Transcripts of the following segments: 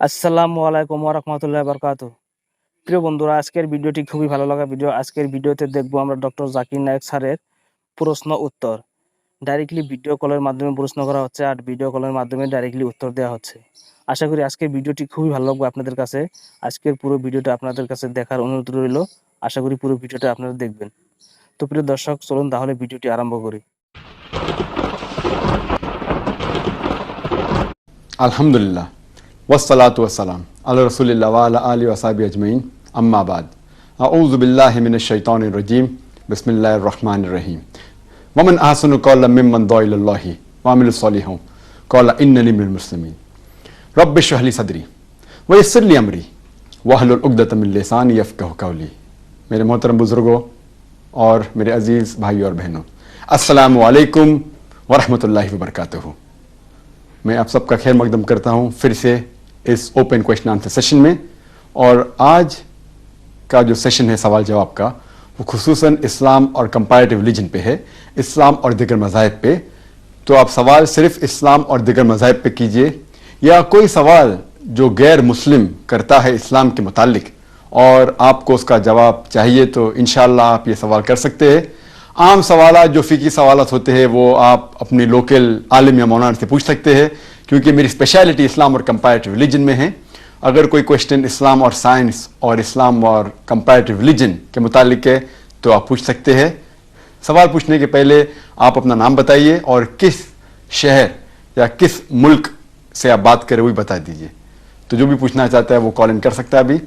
আসসালামু আলাইকুম ওয়া রাহমাতুল্লাহি ওয়া বারাকাতুহু। প্রিয় বন্ধুরা, আজকের ভিডিওটি খুবই ভালো লাগা ভিডিও। আজকের ভিডিওতে দেখব আমরা ডক্টর জাকির নায়েক স্যারের প্রশ্ন উত্তর। ডাইরেক্টলি ভিডিও কলের মাধ্যমে প্রশ্ন করা হচ্ছে আর ভিডিও কলের মাধ্যমে ডাইরেক্টলি উত্তর দেওয়া হচ্ছে। আশা করি আজকের ভিডিওটি খুবই ভালো লাগবে আপনাদের কাছে। আজকের পুরো ভিডিওটা আপনাদের কাছে দেখার অনুরোধ রইল। আশা করি পুরো ভিডিওটা আপনারা দেখবেন। তো প্রিয় দর্শক, চলুন তাহলে ভিডিওটি আরম্ভ করি। अल्हम्दुलिल्लाह वस्सलातु वस्सलाम अला रसूलिल्लाह व अला आलिहि व अस्हाबिहि अजमईन अम्मा बाद अऊज़ु बिल्लाहि मिनश शैतानिर रजीम बिस्मिल्लाहिर रहमानिर रहीम वमन अहसनु क़ौलन मिम्मन दुआ इलल्लाहि व अमिला सालिहान क़ाला इन्ननी मिनल मुस्लिमीन रब्बि इश्रह ली सदरी व यस्सिर ली अमरी वहलुल उक़दतम मिन लिसानी यफ़क़हू क़ौली। मेरे मोहतरम बुज़ुर्गों और मेरे अज़ीज़ भाइयों और बहनों, अस्सलामु अलैकुम व रहमतुल्लाहि व बरकातुहू। मैं आप सबका खैर मकदम करता हूँ फिर से इस ओपन क्वेश्चन आंसर सेशन में। और आज का जो सेशन है सवाल जवाब का, वो खुसूसन इस्लाम और कंपैरेटिव रिलीजन पे है, इस्लाम और दिगर मज़ाहिब पे। तो आप सवाल सिर्फ इस्लाम और दिगर मज़ाहिब पे कीजिए, या कोई सवाल जो गैर मुस्लिम करता है इस्लाम के मुतालिक और आपको उसका जवाब चाहिए तो इंशाअल्लाह आप ये सवाल कर सकते हैं। आम सवाल जो फ़िकी सवालत होते हैं वो आप अपने लोकल आलिम या मौलाना से पूछ सकते हैं, क्योंकि मेरी स्पेशलिटी इस्लाम और कंपैरेटिव रिलीजन में है। अगर कोई क्वेश्चन इस्लाम और साइंस और इस्लाम और कंपैरेटिव रिलीजन के मुतालिक है तो आप पूछ सकते हैं। सवाल पूछने के पहले आप अपना नाम बताइए और किस शहर या किस मुल्क से आप बात करें वो भी बता दीजिए। तो जो भी पूछना चाहता है वो कॉल इन कर सकता है। अभी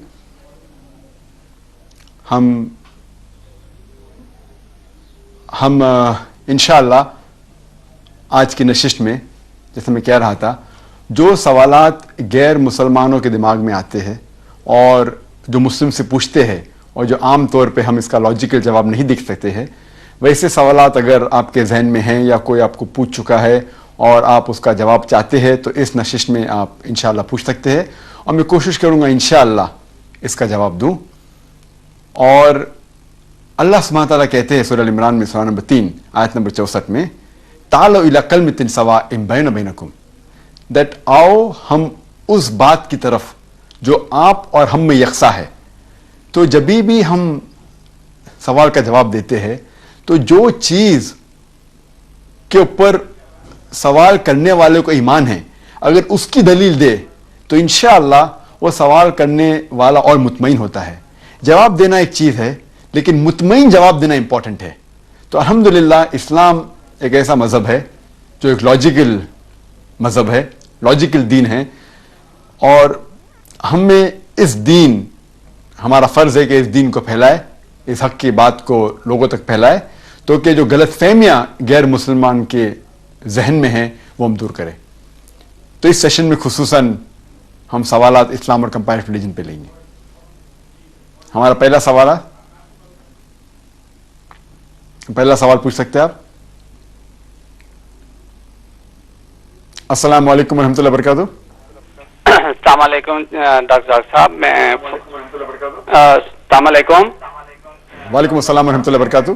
हम इंशाअल्लाह आज की नशिश में, जैसे मैं कह रहा था, जो सवालात गैर मुसलमानों के दिमाग में आते हैं और जो मुस्लिम से पूछते हैं और जो आम तौर पे हम इसका लॉजिकल जवाब नहीं देख सकते हैं, वैसे सवालात अगर आपके जहन में हैं या कोई आपको पूछ चुका है और आप उसका जवाब चाहते हैं तो इस नशिश में आप इंशाअल्लाह पूछ सकते हैं और मैं कोशिश करूँगा इंशाअल्लाह इसका जवाब दूँ। और अल्लाह सुब्हानहू व तआला कहते हैं सूरह इमरान में सूरह नंबर 3 आयत नंबर 64 में, तालो इला कलमतिन सवाइन बैना बैनकुम, दैट आओ हम उस बात की तरफ जो आप और हम में यकसा है। तो जब भी हम सवाल का जवाब देते हैं तो जो चीज़ के ऊपर सवाल करने वाले को ईमान है, अगर उसकी दलील दे तो इंशाअल्लाह वो सवाल करने वाला और मुतमईन होता है। जवाब देना एक चीज़ है, लेकिन मुतमईन जवाब देना इंपॉर्टेंट है। तो अल्हम्दुलिल्लाह इस्लाम एक ऐसा मज़हब है जो एक लॉजिकल मज़हब है, लॉजिकल दीन है, और हमें इस दीन, हमारा फ़र्ज़ है कि इस दीन को फैलाए, इस हक़ की बात को लोगों तक फैलाए, तो कि जो गलत फहमियाँ गैर मुसलमान के जहन में हैं वो हम दूर करें। तो इस सेशन में खुसूसन हम सवालात इस्लाम और कंपैरेटिव रिलीजन पे लेंगे। हमारा पहला सवाल पूछ सकते हैं आप। अस्सलाम वालेकुम रहमतुल्लाहि वबरकातुहू। अस्सलाम वालेकुम डॉक्टर साहब, मैं अस्सलाम वालेकुम। वालेकुम अस्सलाम रहमतुल्लाहि वबरकातुहू।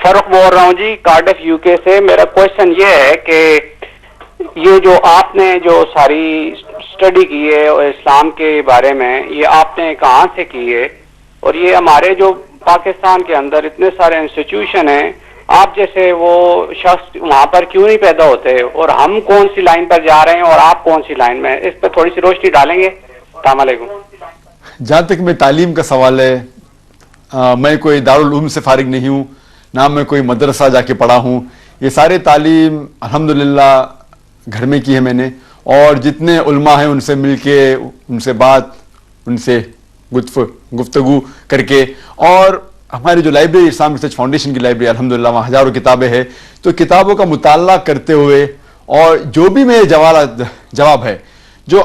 फारूक बोल रहा हूँ जी, कार्डिफ यूके से। मेरा क्वेश्चन ये है कि ये जो आपने जो सारी स्टडी की है और इस्लाम के बारे में, ये आपने कहाँ से की है? और ये हमारे जो पाकिस्तान के अंदर इतने सारे इंस्टीट्यूशन हैं, आप जैसे वो शख्स वहाँ पर क्यों नहीं पैदा होते, और हम कौन सी लाइन पर जा रहे हैं और आप कौन सी लाइन में, इस पर थोड़ी सी रोशनी डालेंगे? अस्सलाम वालेकुम। जहाँ तक मैं तालीम का सवाल है, मैं कोई दारुल उलूम से फारिग नहीं हूँ, ना मैं कोई मदरसा जाके पढ़ा हूँ। ये सारे तालीम अल्हम्दुलिल्लाह घर में की है मैंने, और जितने उलमा हैं उनसे मिलके, उनसे बात, उनसे गुफ्तगू करके, और हमारी जो लाइब्रेरी इस्लामिक रिसर्च फाउंडेशन की लाइब्रेरी अल्हम्दुलिल्लाह वहाँ हज़ारों किताबें हैं, तो किताबों का मुताला करते हुए, और जो भी मेरे जवाब है, जो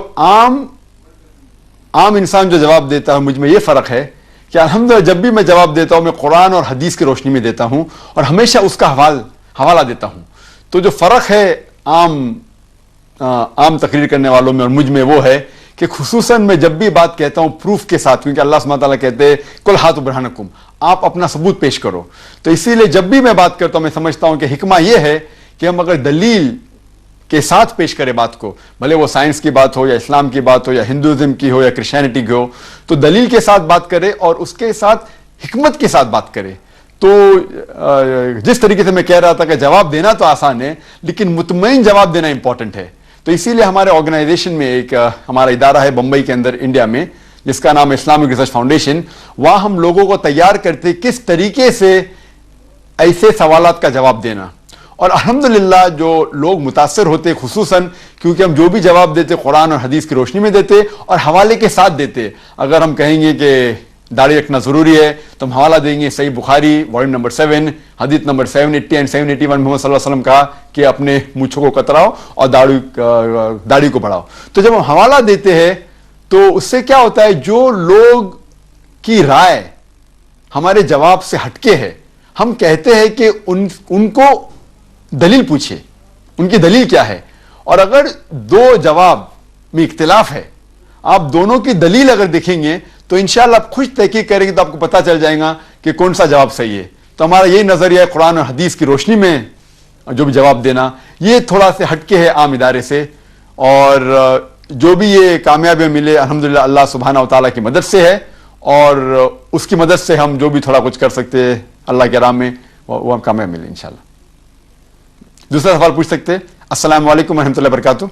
आम इंसान जो जवाब देता है, मुझ में ये फ़र्क है कि अल्हम्दुलिल्लाह जब भी मैं जवाब देता हूँ मैं कुरान और हदीस की रोशनी में देता हूँ और हमेशा उसका हवाला देता हूँ। तो जो फ़र्क है आम तकरीर करने वालों में और मुझ में, वो है कि खुसूसन मैं जब भी बात कहता हूँ प्रूफ के साथ, क्योंकि अल्लाह सुब्हानहू व तआला कहते हैं कुल हातु बुरहानकुम, आप अपना सबूत पेश करो। तो इसीलिए जब भी मैं बात करता हूँ मैं समझता हूँ कि हिकमा ये है कि हम अगर दलील کے ساتھ پیش کرے بات کو, بھلے وہ سائنس کی بات ہو یا اسلام کی بات ہو یا ہندوازم کی ہو یا کرسچینٹی کی ہو, تو دلیل کے ساتھ بات کرے اور اس کے ساتھ حکمت کے ساتھ بات کرے. تو جس طریقے سے میں کہہ رہا تھا کہ جواب دینا تو آسان ہے لیکن مطمئن جواب دینا امپورٹنٹ ہے. تو اسی لیے ہمارے آرگنائزیشن میں ایک ہمارا ادارہ ہے بمبئی کے اندر انڈیا میں جس کا نام اسلامک ریسرچ فاؤنڈیشن. وہاں ہم لوگوں کو تیار کرتے کس طریقے سے ایسے سوالات کا جواب دینا, اور الحمدللہ جو لوگ متاثر ہوتے خصوصاً کیونکہ ہم جو بھی جواب دیتے قرآن اور حدیث کی روشنی میں دیتے اور حوالے کے ساتھ دیتے. اگر ہم کہیں گے کہ داڑھی رکھنا ضروری ہے تو ہم حوالہ دیں گے صحیح بخاری والیوم نمبر 7 حدیث نمبر 780 اینڈ 781 محمد صلی اللہ علیہ وسلم کہا کہ اپنے مونچھوں کو کتراؤ اور داڑھی کو بڑھاؤ. تو جب ہم حوالہ دیتے ہیں تو اس سے کیا ہوتا ہے, جو لوگ کی رائے ہمارے جواب سے ہٹکے ہے ہم کہتے ہیں کہ ان کو دلیل پوچھے, ان کی دلیل کیا ہے, اور اگر دو جواب میں اختلاف ہے آپ دونوں کی دلیل اگر دیکھیں گے تو انشاءاللہ آپ خوش تحقیق کریں گے تو آپ کو پتہ چل جائے گا کہ کون سا جواب صحیح ہے. تو ہمارا یہی نظریہ ہے قرآن اور حدیث کی روشنی میں جو بھی جواب دینا, یہ تھوڑا سے ہٹکے ہے عام ادارے سے, اور جو بھی یہ کامیابی ملے الحمدللہ اللہ سبحانہ و تعالیٰ کی مدد سے ہے, اور اس کی مدد سے ہم جو بھی تھوڑا کچھ کر سکتے ہیں اللہ کے راہ میں وہ ہم کامیاب ملے انشاءاللہ. دوسرا سوال پوچھ سکتے ہیں. السلام علیکم ورحمۃ اللہ وبرکاتہ.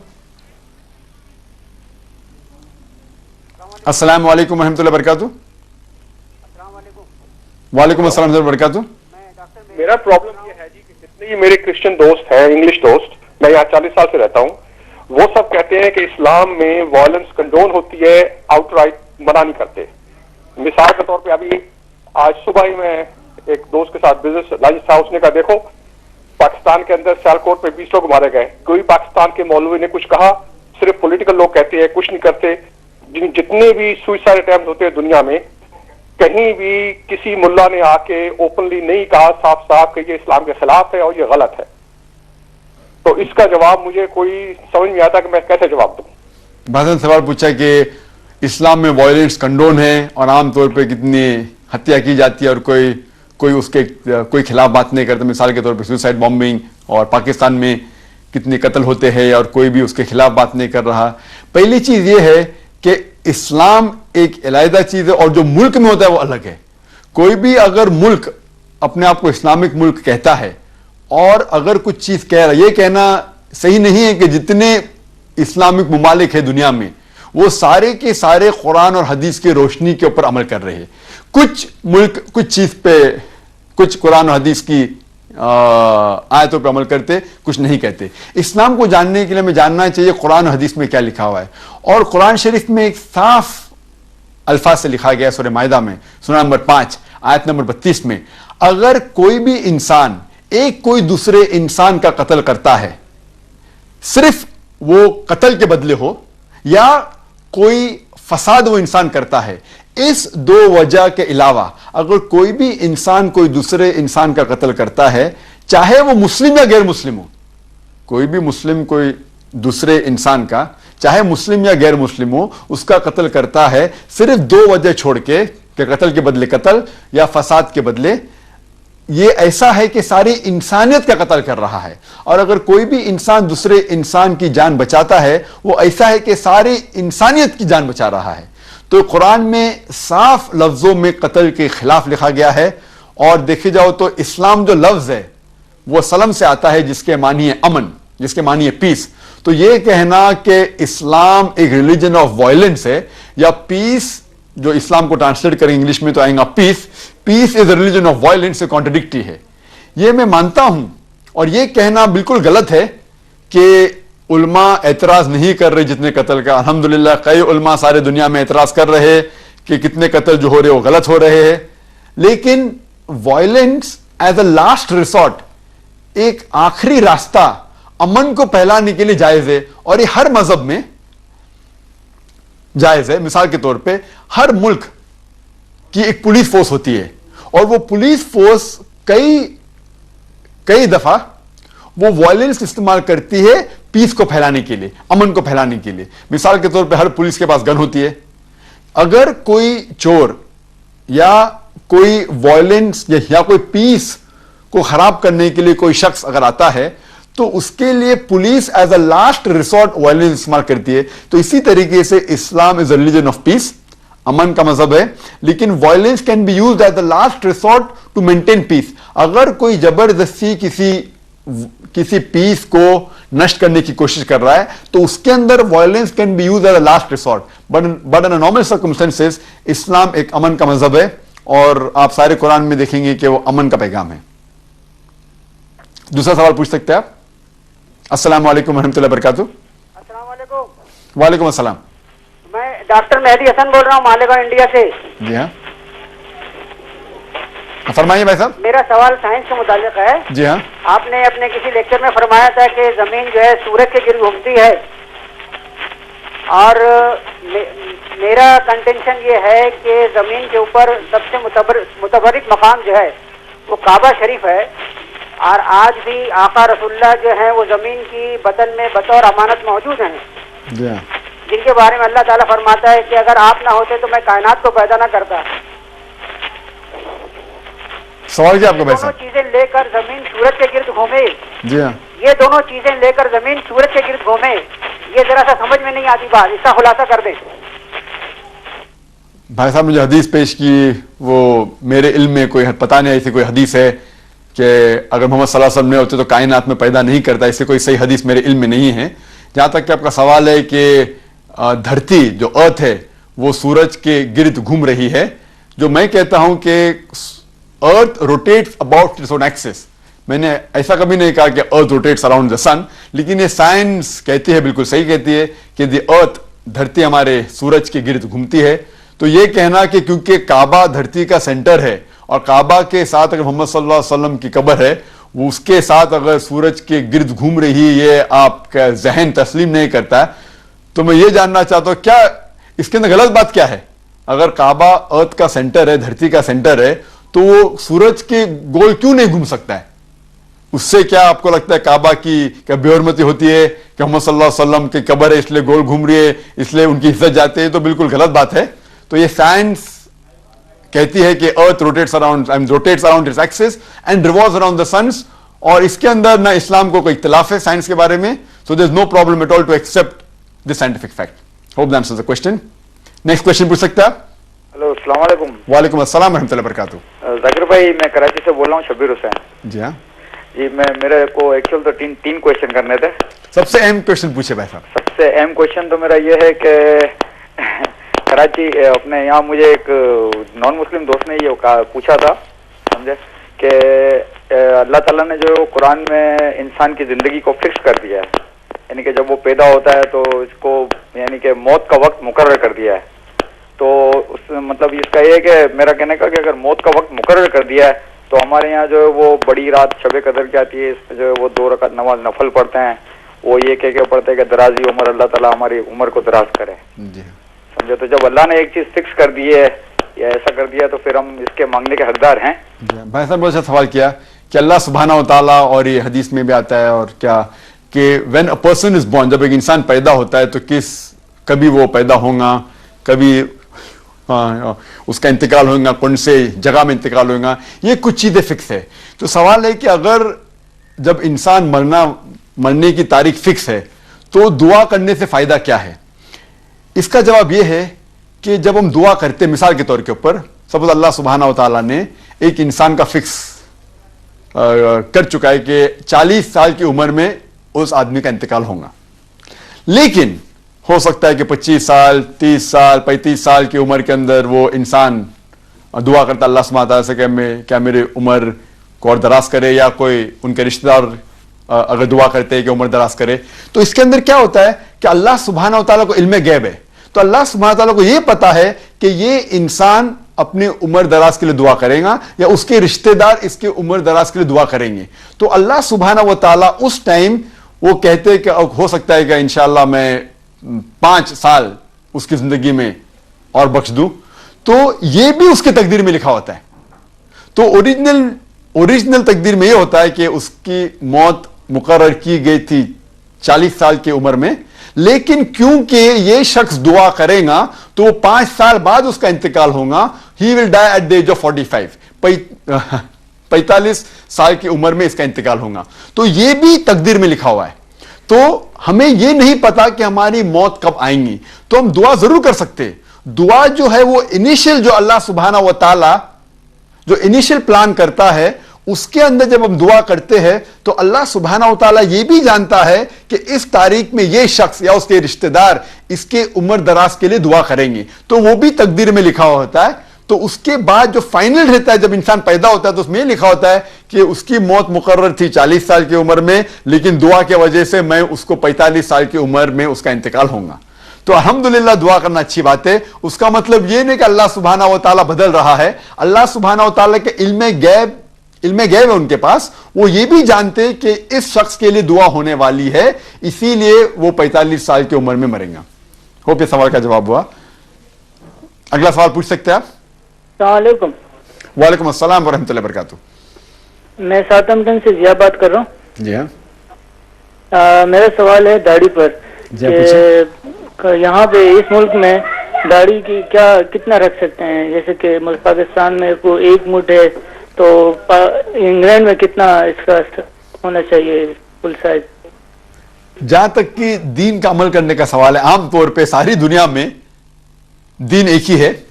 السلام علیکم ورحمۃ اللہ وبرکاتہ. وعلیکم السلام ورحمۃ اللہ وبرکاتہ. میرا پرابلم یہ ہے جی کہ جتنے ہی میرے کرسچن دوست ہیں, انگلش دوست, میں یہاں 40 سال سے رہتا ہوں, وہ سب کہتے ہیں کہ اسلام میں وائلنس کنڈون ہوتی ہے, آؤٹ رائٹ منع نہیں کرتے. مثال کے طور پہ ابھی آج صبح ہی میں ایک دوست کے ساتھ بزنس لنچ تھا, اس نے کہا دیکھو پاکستان کے اندر سیالکوٹ پہ 20 لوگ مارے گئے, کوئی پاکستان کے مولوی نے کچھ کہا, صرف پولیٹیکل لوگ کہتے ہیں کچھ نہیں کرتے. جتنے بھی سوئسائڈ اٹیمپٹ ہوتے ہیں دنیا میں کہیں بھی کسی ملا نے آ کے اوپنلی نہیں کہا صاف صاف کہ یہ اسلام کے خلاف ہے اور یہ غلط ہے. تو اس کا جواب مجھے کوئی سمجھ نہیں آتا کہ میں کیسے جواب دوں. بھائی سوال پوچھا کہ اسلام میں وائلنس کنڈون ہے اور عام طور پہ کتنی ہتیا کی جاتی ہے اور کوئی اس کے کوئی خلاف بات نہیں کرتا. مثال کے طور پہ سوسائڈ بامبنگ, اور پاکستان میں کتنے قتل ہوتے ہیں اور کوئی بھی اس کے خلاف بات نہیں کر رہا. پہلی چیز یہ ہے کہ اسلام ایک علیحدہ چیز ہے اور جو ملک میں ہوتا ہے وہ الگ ہے. کوئی بھی اگر ملک اپنے آپ کو اسلامک ملک کہتا ہے اور اگر کچھ چیز کہہ رہا ہے, یہ کہنا صحیح نہیں ہے کہ جتنے اسلامک ممالک ہیں دنیا میں وہ سارے کے سارے قرآن اور حدیث کی روشنی کے اوپر عمل کر رہے ہیں. کچھ ملک کچھ چیز پہ, کچھ قرآن اور حدیث کی آیتوں پہ عمل کرتے, کچھ نہیں کہتے. اسلام کو جاننے کے لیے ہمیں جاننا چاہیے قرآن و حدیث میں کیا لکھا ہوا ہے, اور قرآن شریف میں ایک صاف الفاظ سے لکھا گیا ہے سورہ مائدہ میں سورہ نمبر 5 آیت نمبر 32 میں, اگر کوئی بھی انسان ایک کوئی دوسرے انسان کا قتل کرتا ہے, صرف وہ قتل کے بدلے ہو یا کوئی فساد وہ انسان کرتا ہے, اس دو وجہ کے علاوہ اگر کوئی بھی انسان کوئی دوسرے انسان کا قتل کرتا ہے, چاہے وہ مسلم یا غیر مسلم ہو, کوئی بھی مسلم کوئی دوسرے انسان کا چاہے مسلم یا غیر مسلم ہو اس کا قتل کرتا ہے, صرف دو وجہ چھوڑ کے کہ قتل کے بدلے قتل یا فساد کے بدلے, یہ ایسا ہے کہ ساری انسانیت کا قتل کر رہا ہے. اور اگر کوئی بھی انسان دوسرے انسان کی جان بچاتا ہے وہ ایسا ہے کہ ساری انسانیت کی جان بچا رہا ہے. تو قرآن میں صاف لفظوں میں قتل کے خلاف لکھا گیا ہے. اور دیکھے جاؤ تو اسلام جو لفظ ہے وہ سلم سے آتا ہے جس کے معنی ہے امن, جس کے معنی ہے پیس. تو یہ کہنا کہ اسلام ایک ریلیجن آف وائلنس ہے یا پیس, جو اسلام کو ٹرانسلیٹ کریں انگلش میں تو آئیں گا پیس, پیس از اے ریلیجن آف وائلنس, سے کانٹرڈکٹری ہے. یہ میں مانتا ہوں, اور یہ کہنا بالکل غلط ہے کہ علماء اعتراض نہیں کر رہے جتنے قتل کا. الحمدللہ کئی علماء سارے دنیا میں اعتراض کر رہے کہ کتنے قتل جو ہو رہے وہ غلط ہو رہے ہیں, لیکن violence as a last resort, ایک آخری راستہ امن کو پھیلانے کے لیے جائز ہے, اور یہ ہر مذہب میں جائز ہے. مثال کے طور پہ ہر ملک کی ایک پولیس فورس ہوتی ہے, اور وہ پولیس فورس کئی دفعہ وہ وائلنس استعمال کرتی ہے پیس کو پھیلانے کے لیے, امن کو پھیلانے کے لیے. مثال کے طور پہ ہر پولیس کے پاس گن ہوتی ہے. اگر کوئی چور یا کوئی وائلنس یا کوئی پیس کو خراب کرنے کے لیے کوئی شخص اگر آتا ہے तो उसके लिए police as a last resort violence इस्तेमाल करती है। तो इसी तरीके से Islam is a religion of peace, अमन का मजहब है, लेकिन violence can be used as the last resort to maintain peace. अगर कोई जबरदस्ती किसी पीस को नष्ट करने की कोशिश कर रहा है तो उसके अंदर violence can be used as a last resort, but in normal circumstances Islam एक अमन का मजहब है और आप सारे कुरान में देखेंगे कि वो अमन का पैगाम है। दूसरा सवाल पूछ सकते हैं आप। अस्सलाम वालेकुम रहमतुल्लाहि बरकातहू। अस्सलाम वालेकुम। वालेकुम अस्सलाम। मैं डॉक्टर मेहदी हसन बोल रहा हूँ मालेगांव इंडिया से। जी हाँ, फरमाइए भाई साहब। मेरा सवाल साइंस से मुताल्लिक है। जी हाँ। आपने अपने किसी लेक्चर में फरमाया था कि जमीन जो है सूरज के गिर्द घूमती है, और मेरा कंटेंशन ये है कि जमीन के ऊपर सबसे मुतबरिक मकाम जो है वो काबा शरीफ है, और आज भी आका रसूलुल्लाह जो है वो जमीन की बतन में बतौर अमानत मौजूद हैं, जी हाँ। जिनके बारे में अल्लाह ताला फरमाता है कि अगर आप ना होते तो मैं कायनात को पैदा ना करता। सवाल क्या आपका भाई दोनों साहब? चीजें लेकर जमीन सूरज के गिर्द घूमे, जी हाँ। ये दोनों चीजें लेकर जमीन सूरज के गिर्द घूमे, ये जरा सा समझ में नहीं आती बात, इसका खुलासा कर दें। भाई साहब मुझे हदीस पेश की, वो मेरे इल्म में कोई पता नहीं ऐसी कोई हदीस है कि अगर मोहम्मद सल्लल्लाहु अलैहि वसल्लम नहीं होते तो कायनात में पैदा नहीं करता, इससे कोई सही हदीस मेरे इल्म में नहीं है। जहां तक कि आपका सवाल है कि धरती जो अर्थ है वो सूरज के गिर्द घूम रही है, जो मैं कहता हूं कि earth rotates about its own axis. मैंने ऐसा कभी नहीं कहा कि अर्थ रोटेट्स अराउंड द सन, लेकिन ये साइंस कहती है, बिल्कुल सही कहती है कि द अर्थ, धरती हमारे सूरज के गिर्द घूमती है। तो ये कहना कि क्योंकि काबा धरती का सेंटर है और काबा के साथ अगर मोहम्मद सल्लल्लाहु अलैहि वसल्लम की कब्र है, वो उसके साथ अगर सूरज के गिर्द घूम रही, ये आपका जहन तस्लीम नहीं करता है। तो मैं ये जानना चाहता हूं क्या इसके अंदर गलत बात क्या है? अगर काबा अर्थ का सेंटर है, धरती का सेंटर है, तो वो सूरज के गोल क्यों नहीं घूम सकता है? उससे क्या आपको लगता है काबा की क्या बेहरमती होती है कि मोहम्मद सल्लल्लाहु अलैहि वसल्लम की कब्र है इसलिए गोल घूम रही है, इसलिए उनकी इज्जत जाती है? तो बिल्कुल गलत बात है। तो ये साइंस कहती है कि earth rotates around its axis and revolves around the suns, और इसके अंदर ना इस्लाम को कोई इख्तिलाफ है साइंस के बारे में। So there is no problem at all to accept this scientific fact. Hope that answers the question. Next question पूछ सकते हैं आप। हेलो, अस्सलाम वालेकुम। वालेकुम अस्सलाम रहमतुल्लाहि बरकातहू। जाकिर भाई, मैं कराची से बोल रहा हूँ, शब्बीर हुसैन। जी हाँ जी, मेरे को एक्चुअल तो तीन क्वेश्चन करने थे। सबसे अहम क्वेश्चन पूछे भाई साहब। सबसे अहम क्वेश्चन तो मेरा ये है कि कराची अपने यहाँ मुझे एक नॉन मुस्लिम दोस्त ने ये पूछा था, समझे, कि अल्लाह ताला ने जो कुरान में इंसान की जिंदगी को फिक्स कर दिया है, यानी कि जब वो पैदा होता है तो इसको यानी कि मौत का वक्त मुकर्रर कर दिया है। तो उस मतलब इसका ये है कि मेरा कहने का कि अगर मौत का वक्त मुकर्रर कर दिया है तो हमारे यहाँ जो है वो बड़ी रात शब कदर की आती है, इसमें जो है वो 2 रकात नमाज नफल पढ़ते हैं। वो ये कह के पढ़ते हैं कि दराजी उम्र, अल्लाह ताला हमारी उम्र को दराज करे, जी समझे। तो जब अल्लाह ने एक चीज फिक्स कर दी है या ऐसा कर दिया तो फिर हम इसके मांगने के हकदार हैं। भाई साहब बहुत अच्छा सवाल किया कि अल्लाह सुब्हानहू व तआला, और ये हदीस में भी आता है और क्या कि when a person is born, जब एक इंसान पैदा होता है तो कभी वो पैदा होगा, कभी उसका इंतकाल होगा, कौन से जगह में इंतकाल होगा, ये कुछ चीजें फिक्स है। तो सवाल है कि अगर जब इंसान मरने की तारीख फिक्स है तो दुआ करने से फायदा क्या है? इसका जवाब यह है कि जब हम दुआ करते हैं, मिसाल के तौर के ऊपर सपोज अल्लाह सुब्हानहू व तआला ने एक इंसान का फिक्स कर चुका है कि 40 साल की उम्र में उस आदमी का इंतकाल होगा, लेकिन हो सकता है कि 25 साल, 30 साल, 35 साल की उम्र के अंदर वो इंसान दुआ करता अल्लाह सुब्हानहू व तआला से कि क्या मेरी उम्र को और दराज करे, या कोई उनके रिश्तेदार अगर दुआ करते हैं कि उम्र दराज करे। तो इसके अंदर क्या होता है कि अल्लाह सुब्हानहू व तआला को इल्म गैब है, तो अल्लाह सुब्हानहू व तआला को यह पता है कि ये इंसान अपनी उम्र दराज के लिए दुआ करेगा या उसके रिश्तेदार इसके उम्र दराज के लिए दुआ करेंगे। तो अल्लाह सुब्हानहू व तआला उस टाइम वो कहते हैं कि हो सकता है कि इंशाअल्लाह मैं 5 साल उसकी जिंदगी में और बख्श दूं, तो ये भी उसके तकदीर में लिखा होता है। तो ओरिजिनल तकदीर में ये होता है कि उसकी मौत मुकर्रर की गई थी 40 साल की उम्र में, लेकिन क्योंकि ये शख्स दुआ करेगा तो वो 5 साल बाद उसका इंतकाल होगा। He will die at the age of 45। 45 साल की उम्र में इसका इंतकाल होगा। तो ये भी तकदीर में लिखा हुआ है। तो हमें ये नहीं पता कि हमारी मौत कब आएंगी, तो हम दुआ जरूर कर सकते हैं। दुआ जो है वो इनिशियल जो अल्लाह सुब्हाना व तआला जो इनिशियल प्लान करता है, उसके अंदर जब हम दुआ करते हैं तो अल्लाह सुब्हाना व तआला ये भी जानता है कि इस तारीख में ये शख्स या उसके रिश्तेदार इसके उम्र दराज के लिए दुआ करेंगे, तो वो भी तकदीर में लिखा हुआ होता है। तो उसके बाद जो फाइनल रहता है, जब इंसान पैदा होता है तो उसमें लिखा होता है कि उसकी मौत मुकर्रर थी 40 साल की उम्र में, लेकिन दुआ की वजह से मैं उसको 45 साल की उम्र में उसका इंतकाल होगा। तो अल्हम्दुलिल्लाह दुआ करना अच्छी बात है। उसका मतलब ये नहीं कि अल्लाह सुब्हाना व तआला बदल रहा है। अल्लाह सुब्हाना व तआला के इल्म गैब है उनके पास, वो ये भी जानते कि इस शख्स के लिए दुआ होने वाली है, इसीलिए वो 45 साल की उम्र में मरेगा। होप ये सवाल का जवाब हुआ। अगला सवाल पूछ सकते हैं आप। अस्सलामुअलैकुम। वालेकुम अस्सलाम वरहमतुल्लाहि वबरकातुहू। मैं साउथहैम्पटन से जिया बात कर रहा हूँ। जी हाँ, मेरा सवाल है दाढ़ी पर जी हाँ, कि यहाँ पे इस मुल्क में दाढ़ी की कितना रख सकते हैं? जैसे कि पाकिस्तान में को 1 मुठ है, तो इंग्लैंड में कितना इसका होना चाहिए फुल साइज? जहां तक कि दीन का अमल करने का सवाल है, आमतौर पे सारी दुनिया में दीन एक ही है।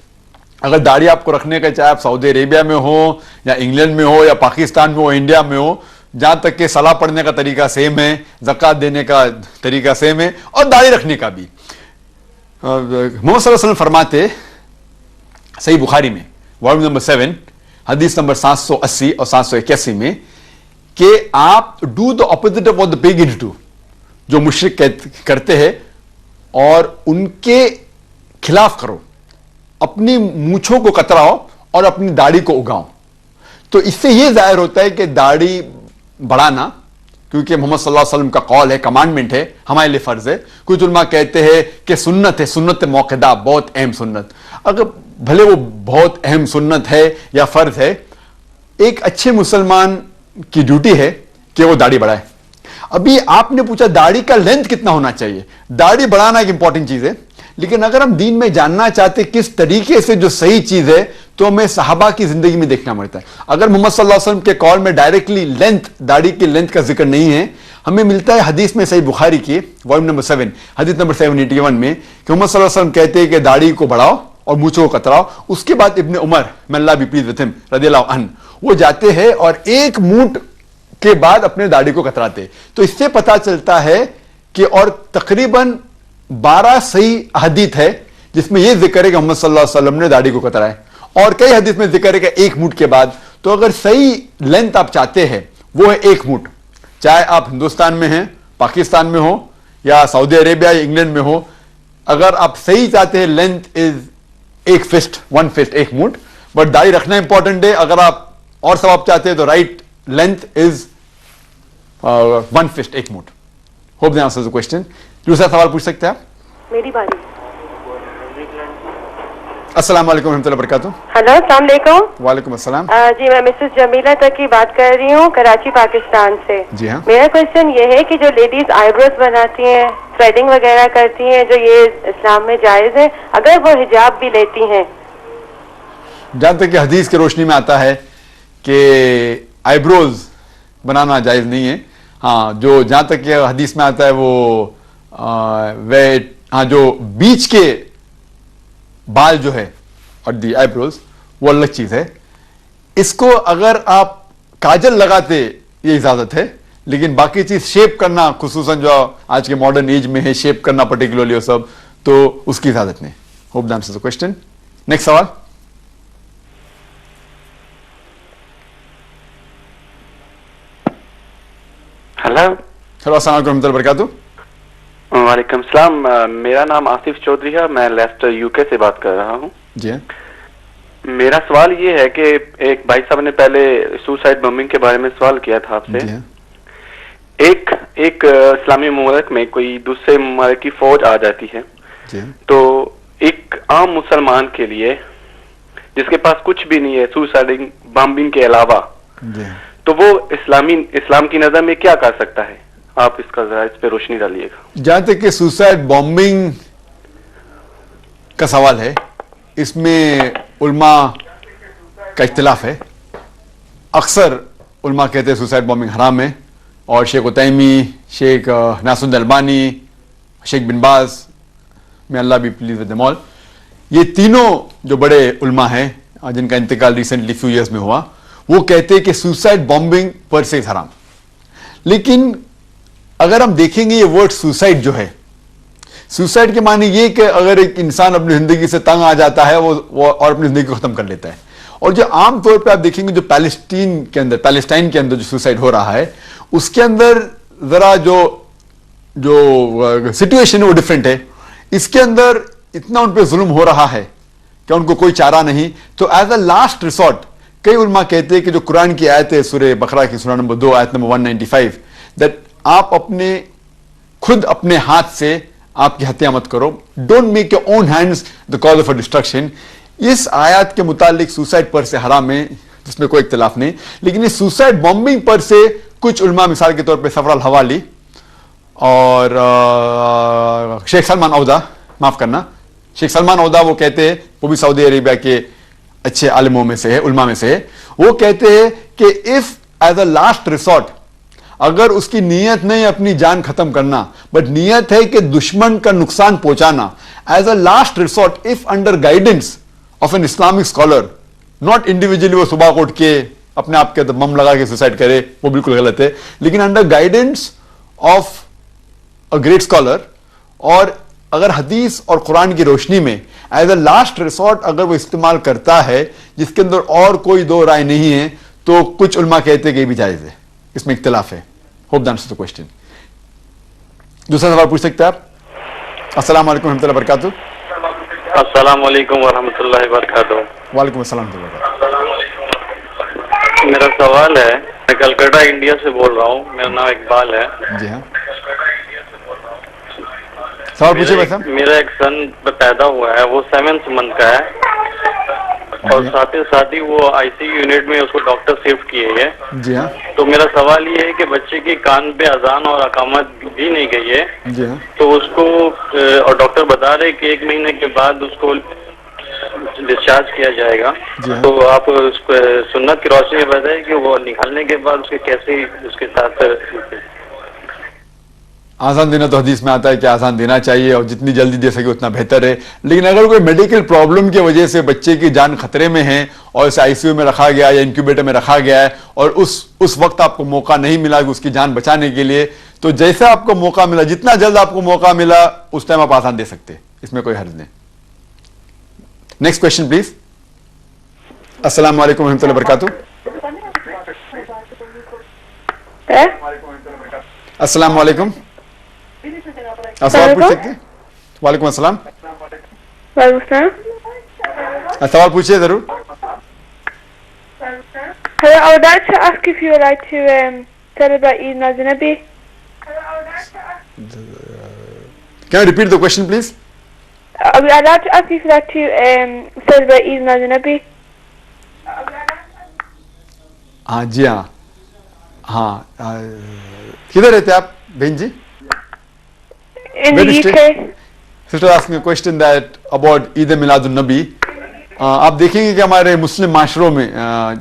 अगर दाढ़ी आपको रखने का, चाहे आप सऊदी अरेबिया में हो या इंग्लैंड में हो या पाकिस्तान में हो, इंडिया में हो, जहां तक कि सलाह पढ़ने का तरीका सेम है, ज़कात देने का तरीका सेम है, और दाढ़ी रखने का भी। मोहम्मद सल्लल्लाहु अलैहि वसल्लम फरमाते सही बुखारी में वॉल्यूम नंबर 7 हदीस नंबर 780 और 781 में कि आप do the opposite of what the pagans do, जो मुशरिक करते हैं और उनके खिलाफ करो, अपनी मूंछों को कतराओ और अपनी दाढ़ी को उगाओ। तो इससे यह जाहिर होता है कि दाढ़ी बढ़ाना, क्योंकि मोहम्मद सल्लल्लाहु अलैहि वसल्लम का कौल है, कमांडमेंट है, हमारे लिए फर्ज है। कुछ उलमा कहते हैं कि सुन्नत है, सुन्नत मौक़दा, बहुत अहम सुन्नत। अगर भले वो बहुत अहम सुन्नत है या फर्ज है, एक अच्छे मुसलमान की ड्यूटी है कि वो दाढ़ी बढ़ाए। अभी आपने पूछा दाढ़ी का लेंथ कितना होना चाहिए। दाढ़ी बढ़ाना एक इंपॉर्टेंट चीज है, लेकिन अगर हम दीन में जानना चाहते किस तरीके से जो सही चीज है, तो हमें सहाबा की जिंदगी में देखना पड़ता है। अगर मोहम्मद सल्लल्लाहु अलैहि वसल्लम के कॉल में डायरेक्टली लेंथ, दाढ़ी की लेंथ का जिक्र नहीं है, हमें मिलता है हदीस में, सही बुखारी की वॉल्यूम नंबर 7 हदीस नंबर 781 में, कि मोहम्मद सल्लल्लाहु अलैहि वसल्लम कहते हैं कि दाढ़ी को बढ़ाओ और मूंछों को कतराओ। उसके बाद इब्ने Umar may Allah be pleased with him रदियल्लाहु अन्हु, वो जाते हैं और 1 मूठ के बाद अपने दाढ़ी को कतराते। तो इससे पता चलता है कि, और तकरीबन 12 सही हदीस है जिसमें यह जिक्र है कि मोहम्मद सल्लल्लाहु अलैहि वसल्लम ने दाढ़ी को कतराए, और कई हदीस में जिक्र है कि 1 मूठ के बाद। तो अगर सही लेंथ आप चाहते हैं वो है 1 मूठ, चाहे आप हिंदुस्तान में हैं, पाकिस्तान में हो या सऊदी अरेबिया या इंग्लैंड में हो। अगर आप सही चाहते हैं लेंथ इज 1 फिस्ट, 1 फिस्ट, 1 मूठ, बट दाढ़ी रखना इंपॉर्टेंट है। अगर आप और सब आप चाहते हैं तो राइट लेंथ इज 1 फिस्ट, 1 मूठ। Hope the answer the question. दूसरा सवाल पूछ सकते हैं आप। मेरी बारी। अस्सलाम वालेकुम रहमतुल्लाहि वबरकातुहू। हेलो, अस्सलाम वालेकुम। वालेकुम अस्सलाम। जी, मैं मिसेस जमीला तकी बात कर रही हूँ, कराची पाकिस्तान से। जी हाँ। मेरा क्वेश्चन ये है कि जो लेडीज आईब्रोज बनाती हैं, थ्रेडिंग वगैरह करती हैं, जो ये इस्लाम में जायज है अगर वो हिजाब भी लेती हैं? जहां तक कि हदीस की रोशनी में आता है कि आईब्रोज बनाना जायज नहीं है। हाँ, जो जहां तक कि हदीस में आता है वो जो बीच के बाल जो है और दी आईब्रोज, वो अलग चीज है। इसको अगर आप काजल लगाते ये इजाजत है, लेकिन बाकी चीज शेप करना, खुसूसन जो आज के मॉडर्न एज में है, शेप करना पर्टिकुलरली वो सब, तो उसकी इजाजत नहीं। Hope the answer the question. Next सवाल। हेलो। हेलो, अस्सलाम वालेकुम रहमतुल्लाहि वबरकातुहू। वालेकुम सलाम। मेरा नाम आसिफ चौधरी है, मैं लेस्टर यूके से बात कर रहा हूँ। जी हाँ। मेरा सवाल ये है कि एक भाई साहब ने पहले सुसाइड बॉम्बिंग के बारे में सवाल किया था आपसे। जी हाँ। एक इस्लामी मुल्क में कोई दूसरे मुल्क की फौज आ जाती है, जी हाँ। तो एक आम मुसलमान के लिए जिसके पास कुछ भी नहीं है सुसाइड बॉम्बिंग के अलावा, जी हाँ। तो वो इस्लाम की नजर में क्या कर सकता है? आप इसका जरा इस पे रोशनी डालिएगा। जहां तक कि सुसाइड बॉम्बिंग का सवाल है, इसमें उल्मा का इख्तिलाफ है। अक्सर उलमा कहते हैं सुसाइड बॉम्बिंग हराम है, और शेख उतैमी, शेख नासरुद्दीन अलबानी, शेख बिन बाज, may Allah be pleased with them all, ये तीनों जो बड़े उलमा हैं जिनका इंतकाल रिसेंटली फ्यू ईयर्स में हुआ, वो कहते हैं कि सुसाइड बॉम्बिंग पर से हराम। लेकिन अगर हम देखेंगे ये वर्ड सुसाइड जो है, सुसाइड के माने ये कि अगर एक इंसान अपनी जिंदगी से तंग आ जाता है वो और अपनी जिंदगी को खत्म कर लेता है। और जो आमतौर पे आप देखेंगे जो पैलेस्टाइन के अंदर जो सुसाइड हो रहा है, उसके अंदर जरा जो सिचुएशन है वो डिफरेंट है। इसके अंदर इतना उन पे जुल्म हो रहा है कि उनको कोई चारा नहीं, तो एज अ लास्ट रिसोर्ट कई उलमा कहते हैं कि जो कुरान की आयत है सूरह बकरा की सूरह नंबर 2 आयत नंबर 195, दैट आप खुद अपने हाथ से आपकी हत्या मत करो, don't make your own hands the cause of a destruction. इस आयत के मुतालिक सुसाइड पर से हराम है, जिसमें कोई इख्तिलाफ नहीं। लेकिन इस सुसाइड बॉम्बिंग पर से कुछ उलमा मिसाल के तौर पे सफर अल हवाली और शेख सलमान औदा, माफ करना, शेख सलमान औदा, वो कहते हैं, वो भी सऊदी अरेबिया के अच्छे आलिमों में से है, उलमा में से है, वो कहते हैं कि if as a last resort अगर उसकी नीयत नहीं अपनी जान खत्म करना, बट नीयत है कि दुश्मन का नुकसान पहुंचाना, as a last resort if under guidance of an Islamic scholar, not individually वो सुबह को उठ के अपने आप के बम लगा के सुसाइड करे, वो बिल्कुल गलत है, लेकिन under guidance of a great scholar, और अगर हदीस और कुरान की रोशनी में एज अ लास्ट रिसोर्ट अगर वो इस्तेमाल करता है जिसके अंदर और कोई दो राय नहीं है, तो कुछ उलमा कहते हैं कि भी जायज है, इसमें इख्तिलाफ है। Hope that answers the question. दूसरा सवाल पूछ सकते हैं आप? अस्सलाम वालेकुम रहमतुल्लाहि व बरकातहू। अस्सलाम वालेकुम व रहमतुल्लाहि व बरकातहू। वालेकुम अस्सलाम व रहमतुल्लाहि। मेरा सवाल है, मैं कलकत्ता इंडिया से बोल रहा हूँ, मेरा नाम इकबाल है। जी हाँ, सवाल पूछिए भाई साहब। मेरा एक सन पैदा हुआ है, वो 7th मंथ का है, और साथ ही वो आईसीयू यूनिट में उसको डॉक्टर शिफ्ट किए है। जी हाँ। तो मेरा सवाल ये है कि बच्चे के कान पे अजान और अकामत दी नहीं गई है। जी हाँ। तो उसको और डॉक्टर बता रहे कि 1 महीने के बाद उसको डिस्चार्ज किया जाएगा। तो आप उसको सुन्नत की रोशनी में बताइए कि वो निकालने के बाद उसके कैसे उसके साथ आजान देना, तो हदीस में आता है कि आजान देना चाहिए और जितनी जल्दी दे सके उतना बेहतर है। लेकिन अगर कोई मेडिकल प्रॉब्लम की वजह से बच्चे की जान खतरे में है और इसे आईसीयू में रखा गया या इंक्यूबेटर में रखा गया है और उस वक्त आपको मौका नहीं मिला कि उसकी जान बचाने के लिए, तो जैसा आपको मौका मिला, जितना जल्द आपको मौका मिला उस टाइम आप आजान दे सकते, इसमें कोई हर्ज नहीं। Next question please. अस्सलाम वालेकुम रहमतुल्लाहि व बरकातहू। अस्सलाम वालेकुम। सवाल पूछ सकते हैं? वालेकुम अस्सलाम। सवाल पूछिए जरूर। Hello, I would like to ask if you would like to celebrate Eid al-Nabi. Can you repeat the question please? I'd like to ask if you'd like to celebrate Eid al-Nabi. हाँ जी हाँ हाँ। किधर रहते आप बहन जी? In the UK. Sister asking a question that about Eid Miladun-Nabi. आप देखेंगे कि हमारे मुस्लिम माशरों में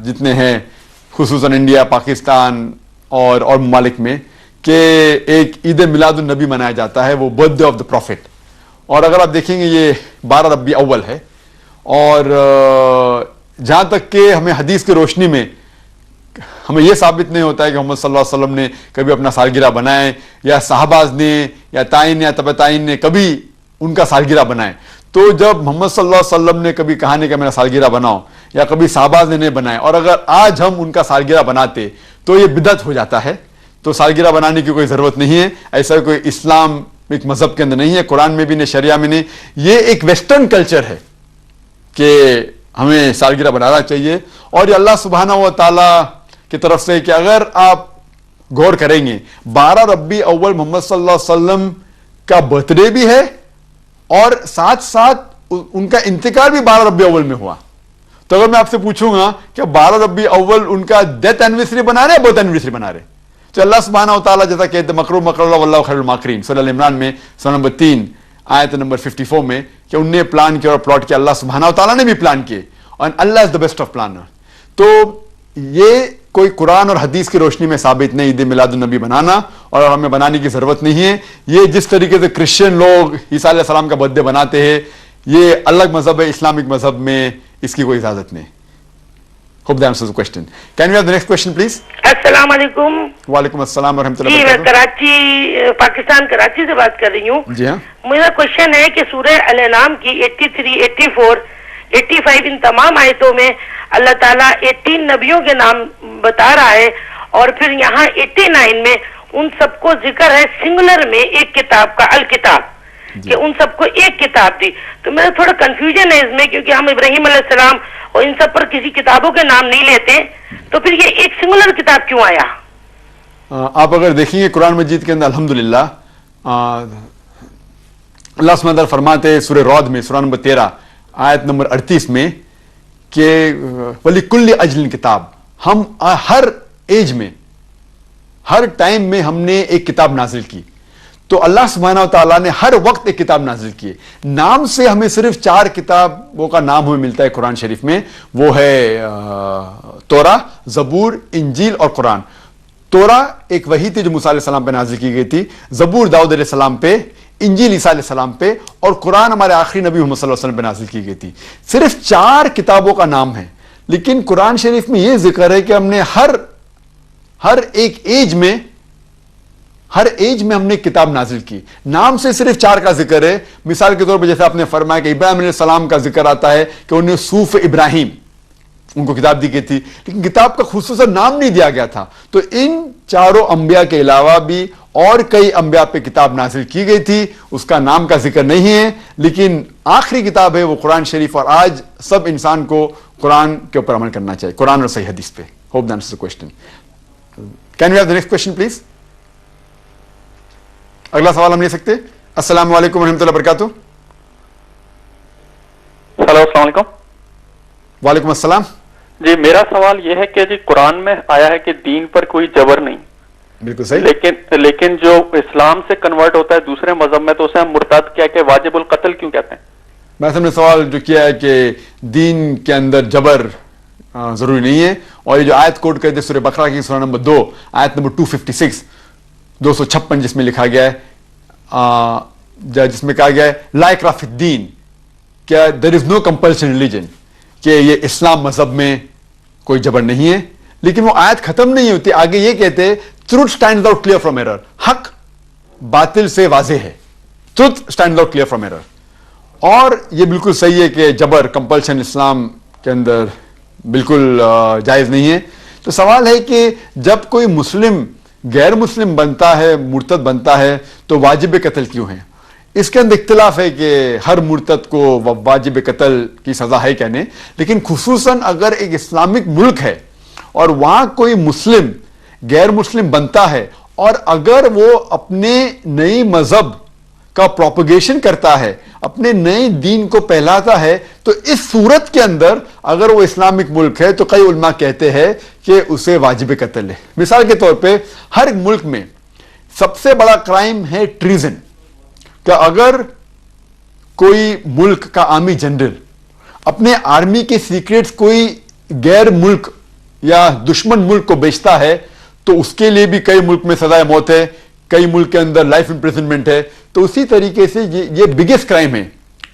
जितने हैं, खुसूसन इंडिया, पाकिस्तान और ममालिक में, कि एक ईद मिलादुन-नबी मनाया जाता है, वो बर्थडे ऑफ द प्रॉफिट। और अगर आप देखेंगे ये 12 रबी अव्वल है, और जहां तक कि हमें हदीस की रोशनी में हमें यह साबित नहीं होता है कि मोहम्मद सल्लल्लाहु अलैहि वसल्लम ने कभी अपना सालगिरह बनाए, या साहबाज ने या ताइन या तबताइन ने कभी उनका सालगिरह बनाए। तो जब मोहम्मद सल्लल्लाहु अलैहि वसल्लम ने कभी कहा नहीं कि मेरा सालगिरह बनाओ, या कभी साहबाज ने नहीं बनाए, और अगर आज हम उनका सालगिरह बनाते तो ये बिदअत हो जाता है। तो सालगिरह बनाने की कोई जरूरत नहीं है, ऐसा कोई इस्लाम एक मजहब के अंदर नहीं है, कुरान में भी नहीं, शरिया में नहीं। ये एक वेस्टर्न कल्चर है कि हमें सालगिरह बनाना चाहिए, और ये अल्लाह सुब्हानहू व तआला की तरफ से कि अगर आप गौर करेंगे 12 रबी अव्वल मोहम्मद सल्लल्लाहु अलैहि वसल्लम का बर्थडे भी है, और साथ साथ उनका इंतकाल भी 12 रबी अव्वल में हुआ। तो अगर मैं आपसे पूछूंगा कि 12 रबी अव्वल उनका डेथ एनिवर्सरी बना रहे, बर्थ एनिवर्सरी बना रहे, तो अल्लाह सुब्हानहू व तआला जैसा कहते हैं मकरू मकरुल्लाह वल्लाहु खैरुल माकिरीन, सूरह इमरान में सूरह नंबर 3 आयत नंबर 54 में, कि उनने प्लान किया और प्लॉट किया, अल्लाह सुब्हानहू व तआला ने भी प्लान किए, और Allah is the best of planner. तो یہ کوئی قرآن اور حدیث کی روشنی میں ثابت نہیں عید میلاد النبی بنانا، اور ہمیں بنانے کی ضرورت نہیں ہے. یہ جس طریقے سے کرسچن لوگ عیسیٰ علیہ السلام کا برتھ ڈے بناتے ہیں، یہ الگ مذہب ہے، اسلامک مذہب میں اس کی کوئی اجازت نہیں. Hope that answers the question. Can we have the next question, please? السلام علیکم. وعلیکم السلام ورحمۃ اللہ جی میں وبرکاتہ. کراچی پاکستان کراچی سے بات کر رہی ہوں. جی ہاں. میرا کوشچن ہے کہ سورہ الانعام کی 83, 84, 85 ان تمام آیتوں میں اللہ تعالیٰ 18 نبیوں کے نام بتا رہا ہے، اور پھر یہاں 89 میں ان سب کو ذکر ہے سنگولر میں ایک کتاب کا، الکتاب، کہ ان سب کو ایک کتاب دی. تو میرا تھوڑا کنفیوژن ہے اس میں، کیونکہ ہم ابراہیم علیہ السلام اور ان سب پر کسی کتابوں کے نام نہیں لیتے، تو پھر یہ ایک سنگولر کتاب کیوں آیا؟ آپ اگر دیکھیں گے قرآن مجید کے اندر الحمدللہ اللہ سبحانہ وتعالیٰ فرماتے ہیں سورہ رعد میں، سورہ نمبر 13 آیت نمبر 38 میں کہ وَلِكُلِّ أَجْلٍ کتاب، ہم ہر ایج میں، ہر ٹائم میں ہم نے ایک کتاب نازل کی. تو اللہ سبحانہ و تعالیٰ نے ہر وقت ایک کتاب نازل کی. نام سے ہمیں صرف 4 کتابوں کا نام ہمیں ملتا ہے قرآن شریف میں، وہ ہے توراہ، زبور، انجیل اور قرآن. توراہ ایک وحی تھی جو موسیٰ علیہ السلام پہ نازل کی گئی تھی، زبور داؤد علیہ السلام پہ، انجیل عیسیٰ علیہ السلام پہ، اور قرآن ہمارے آخری نبی محمد صلی اللہ علیہ وسلم پہ نازل کی گئی تھی. صرف 4 کتابوں کا نام ہے، لیکن قرآن شریف میں یہ ذکر ہے کہ ہم نے ہر ایک ایج میں ہم نے کتاب نازل کی. نام سے صرف 4 کا ذکر ہے. مثال کے طور پر جیسے آپ نے فرمایا کہ ابراہیم علیہ السلام کا ذکر آتا ہے کہ انہیں صوف ابراہیم، ان کو کتاب دی گئی تھی، لیکن کتاب کا خصوصاً نام نہیں دیا گیا تھا. تو ان 4 انبیاء کے علاوہ بھی اور کئی انبیاء پہ کتاب نازل کی گئی تھی، اس کا نام کا ذکر نہیں ہے، لیکن آخری کتاب ہے وہ قرآن شریف، اور آج سب انسان کو قرآن کے اوپر عمل کرنا چاہیے، قرآن اور صحیح حدیث پہ. Hope that answers the question. Can we have the next question please? اگلا سوال ہم لے سکتے. السلام علیکم ورحمۃ اللہ وبرکاتہ. ہلو السلام علیکم. وعلیکم السلام. جی میرا سوال یہ ہے کہ جی قرآن میں آیا ہے کہ دین پر کوئی جبر نہیں، بالکل صحیح، لیکن جو اسلام سے کنورٹ ہوتا ہے دوسرے مذہب میں تو اسے ہم مرتد کیا کہ واجب القتل کیوں کہتے ہیں؟ میں نے سوال جو کیا ہے کہ دین کے اندر جبر ضروری نہیں ہے، اور یہ جو آیت کوٹ کرتے سورہ بقرہ کی سورہ نمبر 2 آیت نمبر 256 256 جس میں لکھا گیا ہے، جس میں کہا گیا ہے لا اکراہ فی الدین، کیا دیر از نو کمپلشن ریلیجن، کہ یہ اسلام مذہب میں کوئی جبر نہیں ہے. لیکن وہ آیت ختم نہیں ہوتی، آگے یہ کہتے truth stands out clear from error, حق باطل سے واضح ہے، truth stands out clear from error. اور یہ بالکل صحیح ہے کہ جبر، کمپلشن اسلام کے اندر بالکل جائز نہیں ہے. تو سوال ہے کہ جب کوئی مسلم غیر مسلم بنتا ہے، مرتد بنتا ہے، تو واجب قتل کیوں ہے؟ اس کے اندر اختلاف ہے کہ ہر مرتد کو واجب قتل کی سزا ہے کیا نہیں، لیکن خصوصاً اگر ایک اسلامک ملک ہے اور وہاں کوئی مسلم غیر مسلم بنتا ہے، اور اگر وہ اپنے نئی مذہب کا پروپیگیشن کرتا ہے، اپنے نئے دین کو پھیلاتا ہے، تو اس صورت کے اندر اگر وہ اسلامک ملک ہے تو کئی علماء کہتے ہیں کہ اسے واجب قتل ہے. مثال کے طور پہ ہر ملک میں سب سے بڑا کرائم ہے ٹریزن، کہ اگر کوئی ملک کا آرمی جنرل اپنے آرمی کے سیکریٹس کوئی غیر ملک یا دشمن ملک کو بیچتا ہے تو اس کے لیے بھی کئی ملک میں سزائے موت ہے، کئی ملک کے اندر لائف امپریزنمنٹ ہے. تو اسی طریقے سے یہ بگیسٹ کرائم ہے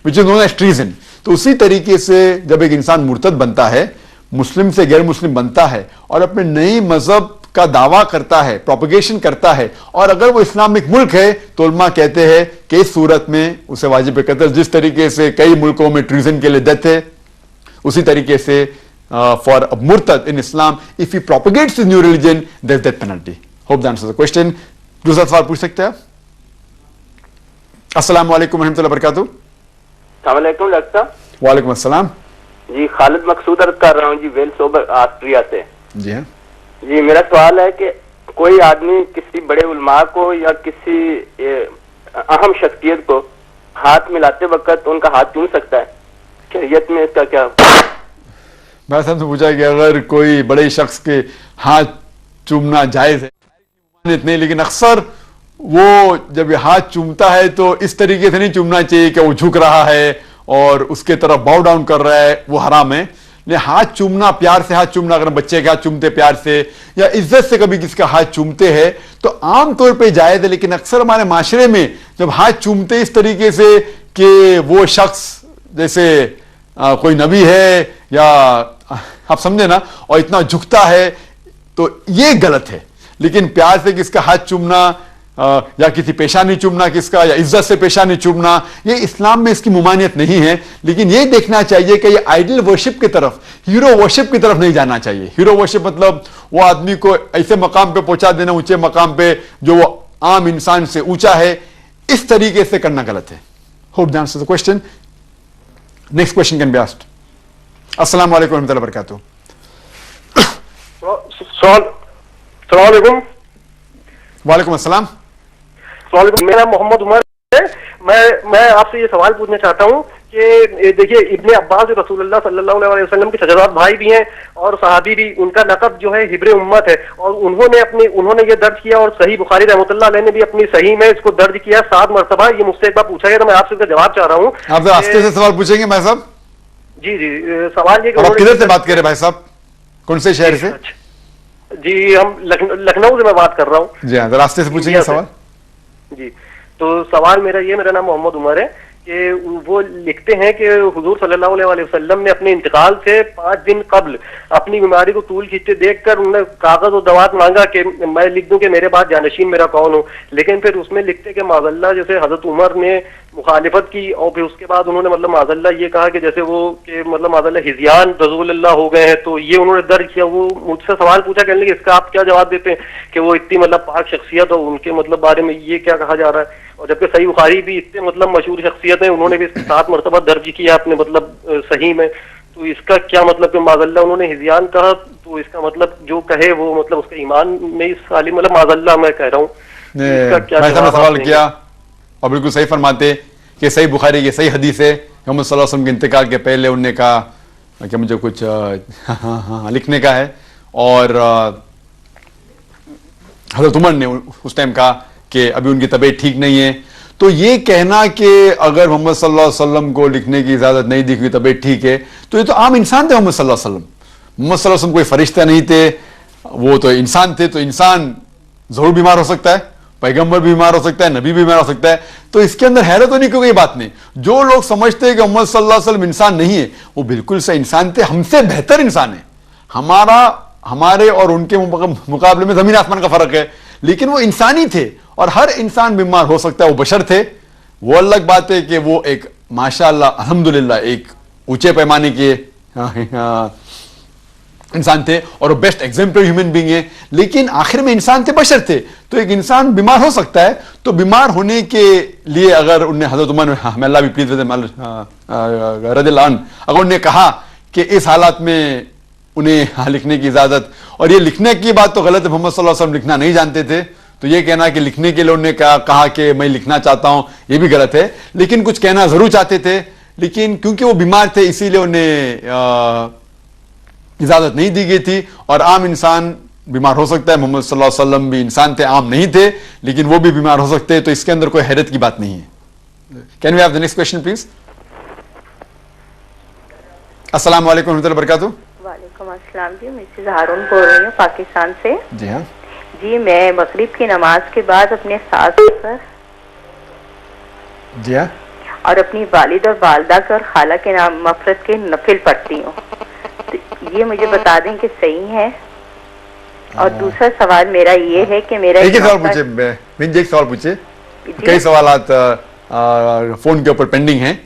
which is known as treason. تو اسی طریقے سے جب ایک انسان مرتد بنتا ہے، مسلم سے غیر مسلم بنتا ہے، اور اپنے نئی مذہب کا دعویٰ کرتا ہے، پروپیگیشن کرتا ہے، اور اگر وہ اسلامک ملک ہے تو علماء کہتے ہیں کہ اس صورت میں اسے واجب قتل، جس طریقے سے کئی ملکوں میں ٹریزن کے لیے ڈیتھ ہے، اسی طریقے سے فار مرتد ان اسلام if he propagates his new religion there is death penalty. Hope that answers the question. دوسرا سوال پوچھ سکتے ہیں آپ؟ السلام علیکم ورحمۃ اللہ وبرکاتہ. السلام علیکم ڈاکٹر صاحب. وعلیکم السلام. جی خالد مقصود عرض کر رہا ہوں جی، ویلس آسٹریا سے. جی ہاں جی میرا سوال ہے کہ کوئی آدمی کسی بڑے علماء کو یا کسی اہم شخصیت کو ہاتھ ملاتے وقت ان کا ہاتھ چوم سکتا ہے؟ شریعت میں اس کا کیا؟ میں سب سے پوچھا کہ اگر کوئی بڑے شخص کے ہاتھ چومنا جائز ہے نہیں، لیکن اکثر وہ جب یہ ہاتھ چومتا ہے تو اس طریقے سے نہیں چومنا چاہیے کہ وہ جھک رہا ہے اور اس کے طرف باؤ ڈاؤن کر رہا ہے، وہ حرام ہے. हाथ चूमना, प्यार से हाथ चूमना, अगर हम बच्चे के हाथ चूमते प्यार से या इज्जत से कभी किसका हाथ चूमते हैं तो आम तौर पे जायज है, लेकिन अक्सर हमारे माशरे में जब हाथ चूमते इस तरीके से कि वो शख्स जैसे कोई नबी है या आप समझे ना, और इतना झुकता है, तो ये गलत है। लेकिन प्यार से किसका हाथ चूमना या किसी पेशानी चूमना किसका, या इज्जत से पेशानी चूमना, ये इस्लाम में इसकी मुमानियत नहीं है। लेकिन ये देखना चाहिए कि ये आइडल वर्शिप की तरफ, हीरो वर्शिप की तरफ नहीं जाना चाहिए। हीरो वर्शिप मतलब वो आदमी को ऐसे मकाम पे पहुंचा देना, ऊंचे मकाम पे, जो वो आम इंसान से ऊंचा है, इस तरीके से करना गलत है। Hope that answers the question. Next question can be asked. अस्सलाम वालेकुम रहमतुल्लाहि व बरकातहू। वालेकुम अस्सलाम। मेरा मोहम्मद उमर है। मैं आपसे ये सवाल पूछना चाहता हूँ कि देखिए इब्ने अब्बास रसूलुल्लाह सल्लल्लाहु अलैहि वसल्लम के सजादार भाई भी हैं और सहाबी भी, उनका लक़ब जो है हिब्रे उम्मत है, और उन्होंने ये दर्ज किया, और सही बुखारी रहमतुल्लाह अलैह ने भी अपनी सही में इसको दर्ज किया 7 मरतबा। ये मुझसे एक बार पूछा गया, तो मैं आपसे इसका जवाब चाह रहा हूँ। आप रास्ते से सवाल पूछेंगे भाई साहब? जी जी, सवाल ये आप किधर से बात कर रहे भाई साहब, कौन से शहर से? जी हम लखनऊ से मैं बात कर रहा हूँ। जी हाँ, रास्ते से पूछेंगे सवाल। जी, तो सवाल मेरा नाम मोहम्मद उमर है कि वो लिखते हैं कि हुजूर सल्लल्लाहु अलैहि वसल्लम ने अपने इंतकाल से 5 दिन कब्ल अपनी बीमारी को तूल खींचते देखकर उन्होंने कागज और दवात मांगा कि मैं लिख दूं कि मेरे बाद जानशीन मेरा कौन हो। लेकिन फिर उसमें लिखते कि माज़अल्लाह जैसे हजरत उमर ने मुखालिफत की, और फिर उसके बाद उन्होंने मतलब माज़अल्लाह ये कहा कि जैसे वो कि मतलब माज़अल्लाह हिज़यान रसूलुल्लाह हो गए हैं, तो ये उन्होंने दर्ज किया। वो मुझसे सवाल पूछा कहने लगे इसका आप क्या जवाब देते हैं कि वो इतनी मतलब पाक शख्सियत, और उनके मतलब बारे में ये क्या कहा जा रहा है, और जबकि सही बुखारी भी इतने मतलब मशहूर शख्सियत है, उन्होंने भी 7 मरतबा दर्ज किया अपने मतलब सही में, तो इसका क्या मतलब कि माज़अल्लाह उन्होंने हिज़यान कहा, तो इसका मतलब जो कहे वो मतलब उसका ईमान में इस साली मतलब माज़अल्लाह मैं कह रहा हूँ। सवाल किया और बिल्कुल सही फरमाते कि सही बुखारी की सही हदीस है, मोहम्मद सल्लल्लाहु अलैहि वसल्लम के इंतकाल के पहले उन्होंने कहा कि मुझे कुछ लिखने का है, और हज़रत उमर ने उस टाइम कहा कि अभी उनकी तबीयत ठीक नहीं है। तो ये कहना कि अगर मोहम्मद सल्लल्लाहु अलैहि वसल्लम को लिखने की इजाजत नहीं दी, तबीयत ठीक है, तो ये तो आम इंसान थे मोहम्मद सल्लल्लाहु अलैहि वसल्लम। मोहम्मद सल्लल्लाहु अलैहि वसल्लम कोई फरिश्ता नहीं थे, वो तो इंसान थे, तो इंसान जरूर बीमार हो सकता है, पैगंबर भी बीमार हो सकता है, नबी भी बीमार हो सकता है, तो इसके अंदर हैरत होने की कोई बात नहीं। जो लोग समझते हैं कि मोहम्मद सल्लल्लाहु अलैहि वसल्लम इंसान नहीं है, वो बिल्कुल से इंसान थे, हमसे बेहतर इंसान है। हमारे और उनके मुकाबले में जमीन आसमान का फर्क है, लेकिन वो इंसानी थे, और हर इंसान बीमार हो सकता है, वो बशर थे। वो अलग बात है कि वो एक माशाअल्लाह अल्हम्दुलिल्लाह एक ऊंचे पैमाने के इंसान थे, और वो बेस्ट एग्जाम्पल ह्यूमन बीइंग है, लेकिन आखिर में इंसान थे, बशर थे। तो एक इंसान बीमार हो सकता है, तो बीमार होने के लिए अगर उन्हें हजरत उमर में अल्लाह भी प्लीज रज़ियल्लाहु अन्हु अगर उन्हें कहा कि इस हालात में उन्हें लिखने की इजाजत, और ये लिखने की बात तो गलत है, मोहम्मद सल्लल्लाहु अलैहि वसल्लम लिखना नहीं जानते थे, तो ये कहना कि लिखने के लिए उन्होंने कहा कि मैं लिखना चाहता हूं, ये भी गलत है। लेकिन कुछ कहना जरूर चाहते थे, लेकिन क्योंकि वो बीमार थे इसीलिए उन्हें इजाजत नहीं दी गई थी। और आम इंसान बीमार हो सकता है, मोहम्मद सल्लल्लाहु अलैहि वसल्लम भी इंसान थे, आम नहीं थे, लेकिन वो भी बीमार हो सकते हैं, तो इसके अंदर कोई हैरत की बात नहीं है। Can we have the next question please? अस्सलाम वालेकुम रहमतुल्लाहि व बरकातहू। वालेकुम अस्सलाम जी, मिसेस हारून बोल रही हूँ पाकिस्तान से। जी हाँ जी, मैं मगरिब की नमाज के बाद अपने सास पर जी हाँ और अपनी वालिद और वालदा के और खाला के नाम मफरत के नफिल पढ़ती हूँ, तो ये मुझे बता दें कि सही है। और दूसरा सवाल मेरा ये है कि मेरा एक सवाल पूछे, कई सवाल फोन के ऊपर पेंडिंग हैं।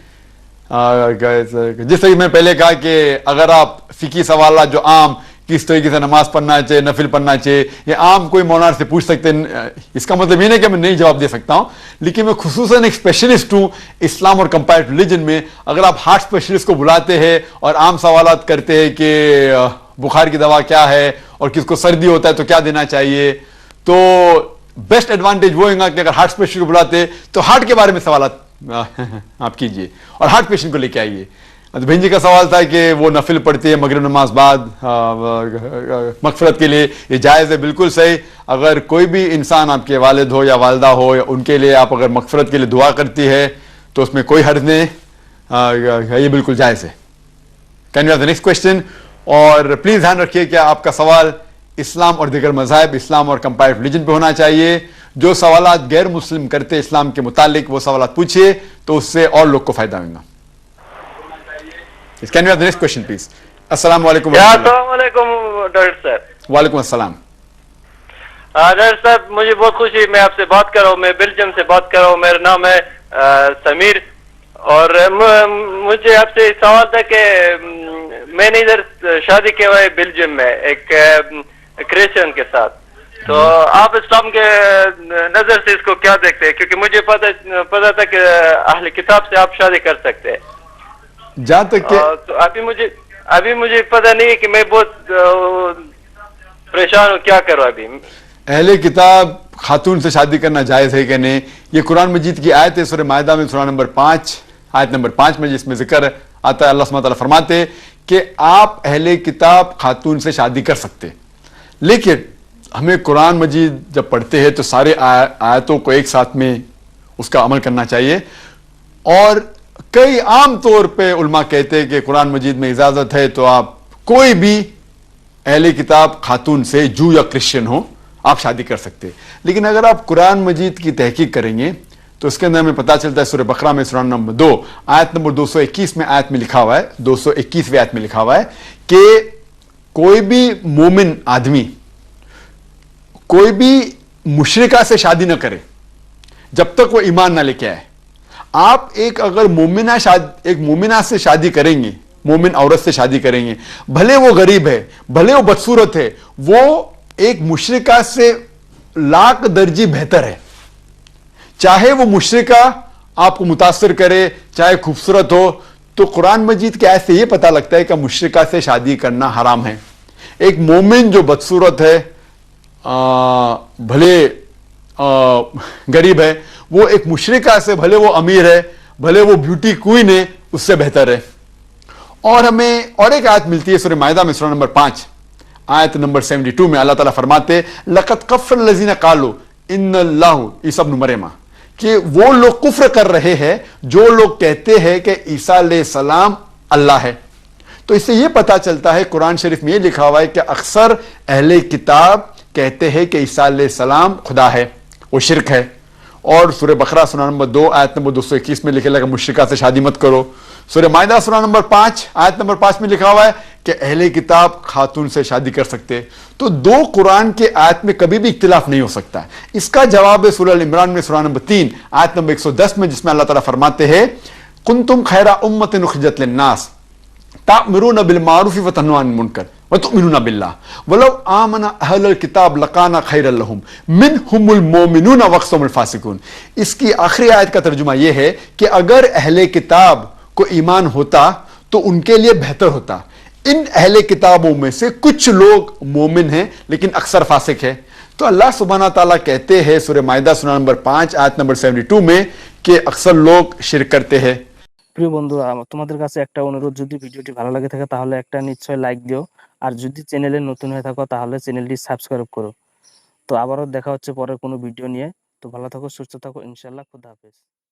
जिस तरीके मैं पहले कहा कि अगर आप फिकी सवाल जो आम किस तरीके से नमाज पढ़ना चाहिए, नफिल पढ़ना चाहिए, ये आम कोई मौलाना से पूछ सकते हैं, इसका मतलब ये नहीं कि मैं नहीं जवाब दे सकता हूं, लेकिन मैं खुसूसन एक स्पेशलिस्ट हूं इस्लाम और कंपैरेटिव रिलीजन में। अगर आप हार्ट स्पेशलिस्ट को बुलाते हैं और आम सवाल करते हैं कि बुखार की दवा क्या है और किसको सर्दी होता है तो क्या देना चाहिए, तो बेस्ट एडवांटेज वो होगा कि अगर हार्ट स्पेशलिस्ट को बुलाते तो हार्ट के बारे में सवाल आप कीजिए और हार्ट पेशेंट को लेके आइए। तो बहन जी का सवाल था कि वो नफिल पढ़ती है मगरिब नमाज बाद मगफरत के लिए, ये जायज़ है, बिल्कुल सही। अगर कोई भी इंसान आपके वालिद हो या वालदा हो या उनके लिए आप अगर मगफरत के लिए दुआ करती है तो उसमें कोई हर्ज नहीं, ये बिल्कुल जायज़ है। Can you have the next question? और प्लीज ध्यान रखिए कि आपका सवाल इस्लाम और दीगर मज़ाहिब, इस्लाम और कंपैरेटिव रिलीजन पे होना चाहिए। जो सवालात गैर मुस्लिम करते इस्लाम के मुतालिक वो सवालात पूछिए, तो उससे और लोग को फायदा मिलेगा। Can you have the next question please? अस्सलाम वालेकुम। डॉक्टर साहब। वालेकुम अस्सलाम। डॉक्टर साहब, मुझे बहुत खुशी है मैं आपसे बात कर रहा हूँ। मैं बेल्जियम से बात कर रहा हूँ। मेरा नाम है समीर। और मुझे आपसे सवाल था कि मैंने इधर शादी किया हुआ है बेल्जियम में एक क्रिश्चियन के साथ। तो आप इस्लाम के नजर से इसको क्या देखते हैं? क्योंकि मुझे पता था कि अहले किताब से आप शादी कर सकते हैं। जहाँ तक कि तो अभी मुझे पता नहीं है कि मैं बहुत परेशान हूँ, क्या करूँ अभी। अहले किताब खातून से शादी करना जायज है कि नहीं? ये कुरान मजीद की आयत है, सूरह मायदा में सूरह नंबर 5 आयत नंबर 5 में, जिसमें जिक्र आता है, अल्लाह सुब्हानहू व तआला फरमाते हैं कि आप अहले किताब खातून से शादी कर सकते। लेकिन हमें कुरान मजीद जब पढ़ते हैं तो सारे आयतों को एक साथ में उसका अमल करना चाहिए। और कई आम तौर पे उलमा कहते हैं कि कुरान मजीद में इजाजत है तो आप कोई भी अहले किताब खातून से, जू या क्रिश्चियन हो, आप शादी कर सकते हैं। लेकिन अगर आप कुरान मजीद की तहकीक करेंगे तो इसके अंदर हमें पता चलता है, सूरह बकरा में सूरह नंबर 2 आयत नंबर 221 में आयत में लिखा हुआ है, 221वें आयत में लिखा हुआ है कि कोई भी मोमिन आदमी कोई भी मुशरिका से शादी ना करे जब तक वो ईमान ना लेके आए। आप अगर एक मोमिना से शादी करेंगे, मोमिन औरत से शादी करेंगे, भले वो गरीब है, भले वो बदसूरत है, वो एक मुशरिका से लाख दर्जी बेहतर है। चाहे वो मुशरिका आपको मुतासिर करे, चाहे खूबसूरत हो। तो कुरान मजीद के आयत से यह पता लगता है कि मुशरिका से शादी करना हराम है। एक मोमिन जो बदसूरत है, भले गरीब है, वो एक मुशरिका से, भले वो अमीर है, भले वो ब्यूटी क्वीन है, उससे बेहतर है। और हमें और एक आयत मिलती है सूरह मायदा में सूरह नंबर 5 आयत नंबर 72 में अल्लाह ताला फरमाते लक़द कफ़र लज़ीना क़ालू इन्नल्लाहु ईसा इब्न मरियम, कि वो लोग कुफ्र कर रहे हैं जो लोग कहते हैं कि ईसा अलैहिस्सलाम अल्लाह है। तो इससे यह पता चलता है, कुरान शरीफ में यह लिखा हुआ है कि अक्सर अहले किताब कहते हैं कि ईसा अलैहिस्सलाम खुदा है, वो शिरक है। और सूरह बकरा सूरह नंबर 2 आयत नंबर 221 में लिखा लगा मुशरिका से शादी मत करो। सूरह मायदा सूरह नंबर 5 आयत नंबर 5 में लिखा हुआ है कि अहले किताब खातून से शादी कर सकते। तो दो कुरान के आयत में कभी भी इख्तिलाफ नहीं हो सकता। इसका जवाब है सूरह इमरान में सूरह नंबर 3 आयत नंबर 110 में, जिसमें अल्लाह ताला फरमाते हैं कुंतुम खैरा उम्मतिन उखरिजत लिन्नास ता'मुरूना बिल मारूफ व तन्हौना अनिल मुनकर व तु'मिनूना बिल्लाह वलौ आमना अहलुल किताब लकाना खैरल लहुम मिनहुमुल मोमिनूना व अक्सरुहुमुल फासिकून। इसकी आखिरी आयत का तर्जुमा यह है कि अगर अहले किताब को ईमान होता तो उनके लिए बेहतर होता। इन अहले किताबों में से कुछ लोग मोमिन हैं लेकिन अक्सर फासिक है। तो अल्लाह सुब्हाना ताला कहते हैं सूरह मायदा सूरह नंबर 5 आयत नंबर 72 में कि अक्सर लोग शिरक करते हैं। প্রিয় বন্ধুরা, তোমাদের কাছে একটা অনুরোধ, যদি ভিডিওটি ভালো লাগে থাকে তাহলে একটা নিশ্চয় লাইক দিও, আর যদি চ্যানেলে নতুন হয়ে থাকো তাহলে চ্যানেলটি সাবস্ক্রাইব করো। তো আবারও দেখা হচ্ছে পরের কোনো ভিডিও নিয়ে। তো ভালো থাকো, সুস্থ থাকো, ইনশাআল্লাহ। খুদা হাফেজ।